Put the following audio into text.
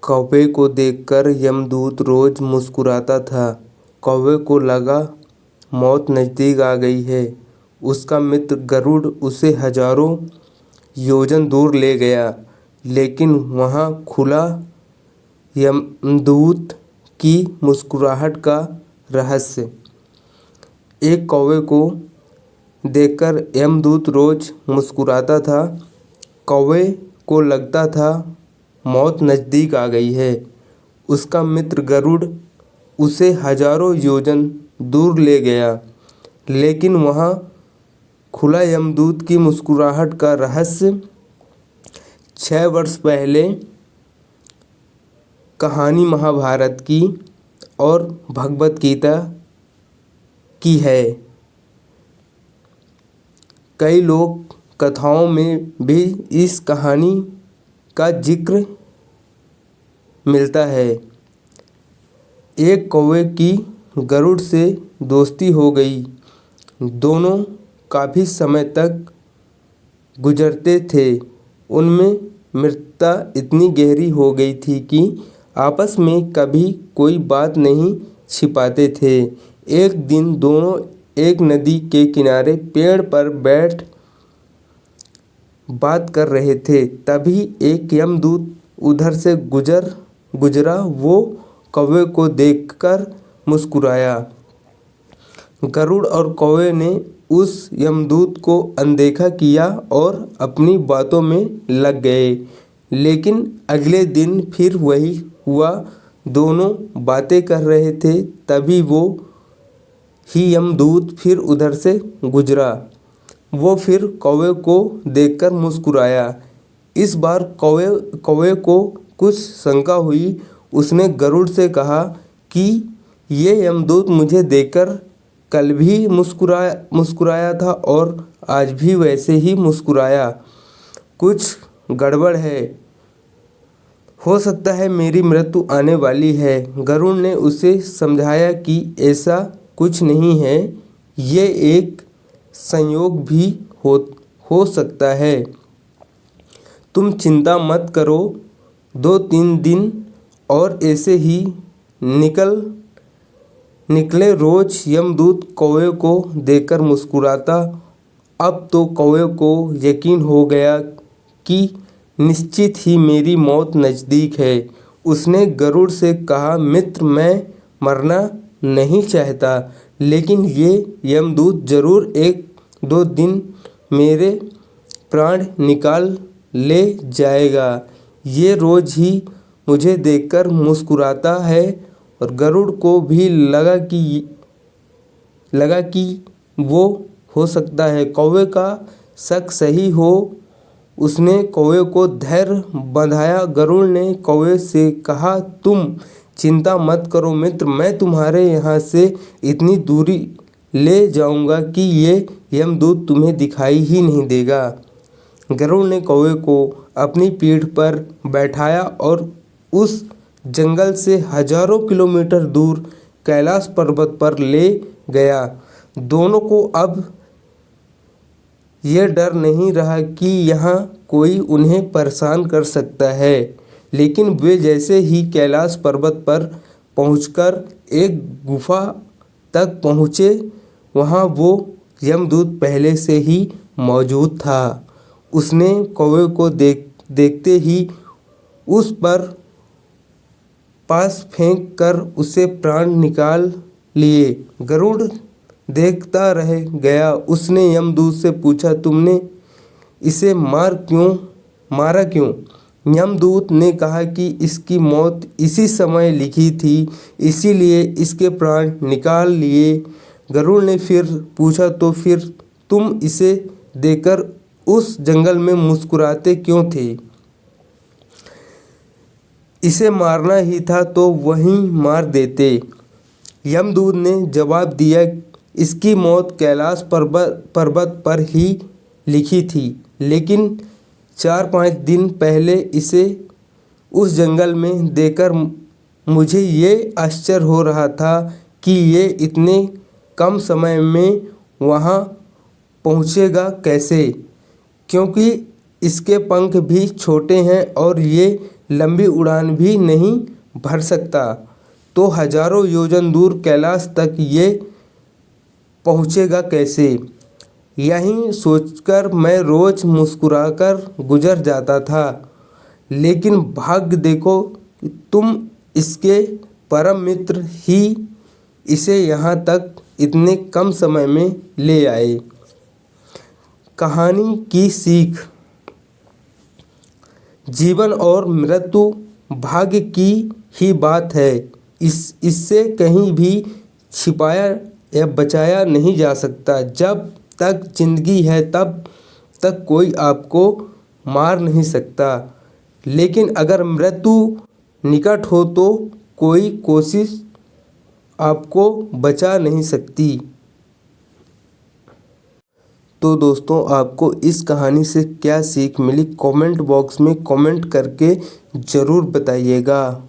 कौवे को देखकर यमदूत रोज मुस्कुराता था। कौवे को लगा मौत नज़दीक आ गई है। उसका मित्र गरुड़ उसे हजारों योजन दूर ले गया, लेकिन वहाँ खुला यमदूत की मुस्कुराहट का रहस्य। एक कौवे को देखकर यमदूत रोज मुस्कुराता था। कौवे को लगता था मौत नज़दीक आ गई है। उसका मित्र गरुड़ उसे हजारों योजन दूर ले गया, लेकिन वहाँ खुला यमदूत की मुस्कुराहट का रहस्य। 6 वर्ष पहले कहानी महाभारत की और भगवत गीता की है। कई लोक कथाओं में भी इस कहानी का जिक्र मिलता है। एक कौवे की गरुड़ से दोस्ती हो गई। दोनों काफ़ी समय तक गुजरते थे। उनमें मित्रता इतनी गहरी हो गई थी कि आपस में कभी कोई बात नहीं छिपाते थे। एक दिन दोनों एक नदी के किनारे पेड़ पर बैठ बात कर रहे थे। तभी एक यमदूत उधर से गुजरा। वो कौवे को देखकर मुस्कुराया। गरुड़ और कौवे ने उस यमदूत को अनदेखा किया और अपनी बातों में लग गए। लेकिन अगले दिन फिर वही हुआ। दोनों बातें कर रहे थे, तभी वो ही यमदूत फिर उधर से गुजरा। वो फिर कौवे को देखकर मुस्कुराया। इस बार कौवे को कुछ शंका हुई। उसने गरुड़ से कहा कि ये यमदूत मुझे देखकर कल भी मुस्कुराया था और आज भी वैसे ही मुस्कुराया। कुछ गड़बड़ है। हो सकता है मेरी मृत्यु आने वाली है। गरुड़ ने उसे समझाया कि ऐसा कुछ नहीं है, ये एक संयोग भी हो सकता है। तुम चिंता मत करो, 2-3 दिन और ऐसे ही निकले। रोज यमदूत कौवे को देखकर मुस्कुराता। अब तो कौवे को यकीन हो गया कि निश्चित ही मेरी मौत नज़दीक है। उसने गरुड़ से कहा, मित्र, मैं मरना नहीं चाहता, लेकिन ये यमदूत जरूर 1-2 दिन मेरे प्राण निकाल ले जाएगा। ये रोज ही मुझे देखकर मुस्कुराता है। और गरुड़ को भी लगा कि वो हो सकता है कौवे का शक सही हो। उसने कौवे को धैर्य बंधाया। गरुड़ ने कौवे से कहा, तुम चिंता मत करो मित्र, मैं तुम्हारे यहाँ से इतनी दूरी ले जाऊँगा कि ये यमदूत तुम्हें दिखाई ही नहीं देगा। गरुड़ ने कौवे को अपनी पीठ पर बैठाया और उस जंगल से हजारों किलोमीटर दूर कैलाश पर्वत पर ले गया। दोनों को अब यह डर नहीं रहा कि यहाँ कोई उन्हें परेशान कर सकता है। लेकिन वे जैसे ही कैलाश पर्वत पर पहुंचकर एक गुफा तक पहुँचे, वहाँ वो यमदूत पहले से ही मौजूद था। उसने कौवे को देखते ही उस पर पास फेंक कर उसे प्राण निकाल लिए। गरुड़ देखता रह गया। उसने यमदूत से पूछा, तुमने इसे मारा क्यों? यमदूत ने कहा कि इसकी मौत इसी समय लिखी थी, इसीलिए इसके प्राण निकाल लिए। गरुड़ ने फिर पूछा, तो फिर तुम इसे देखकर उस जंगल में मुस्कुराते क्यों थे? इसे मारना ही था तो वहीं मार देते। यमदूत ने जवाब दिया, इसकी मौत कैलाश पर्वत पर ही लिखी थी, लेकिन 4-5 दिन पहले इसे उस जंगल में देखकर मुझे ये आश्चर्य हो रहा था कि ये इतने कम समय में वहाँ पहुँचेगा कैसे, क्योंकि इसके पंख भी छोटे हैं और ये लंबी उड़ान भी नहीं भर सकता तो हजारों योजन दूर कैलाश तक ये पहुँचेगा कैसे। यही सोचकर मैं रोज मुस्कुराकर गुजर जाता था, लेकिन भाग्य देखो कि तुम इसके परम मित्र ही इसे यहाँ तक इतने कम समय में ले आए। कहानी की सीख। जीवन और मृत्यु भाग्य की ही बात है। इससे कहीं भी छिपाया या बचाया नहीं जा सकता। जब तक जिंदगी है तब तक कोई आपको मार नहीं सकता, लेकिन अगर मृत्यु निकट हो तो कोई कोशिश आपको बचा नहीं सकती। तो दोस्तों, आपको इस कहानी से क्या सीख मिली, कमेंट बॉक्स में कमेंट करके ज़रूर बताइएगा।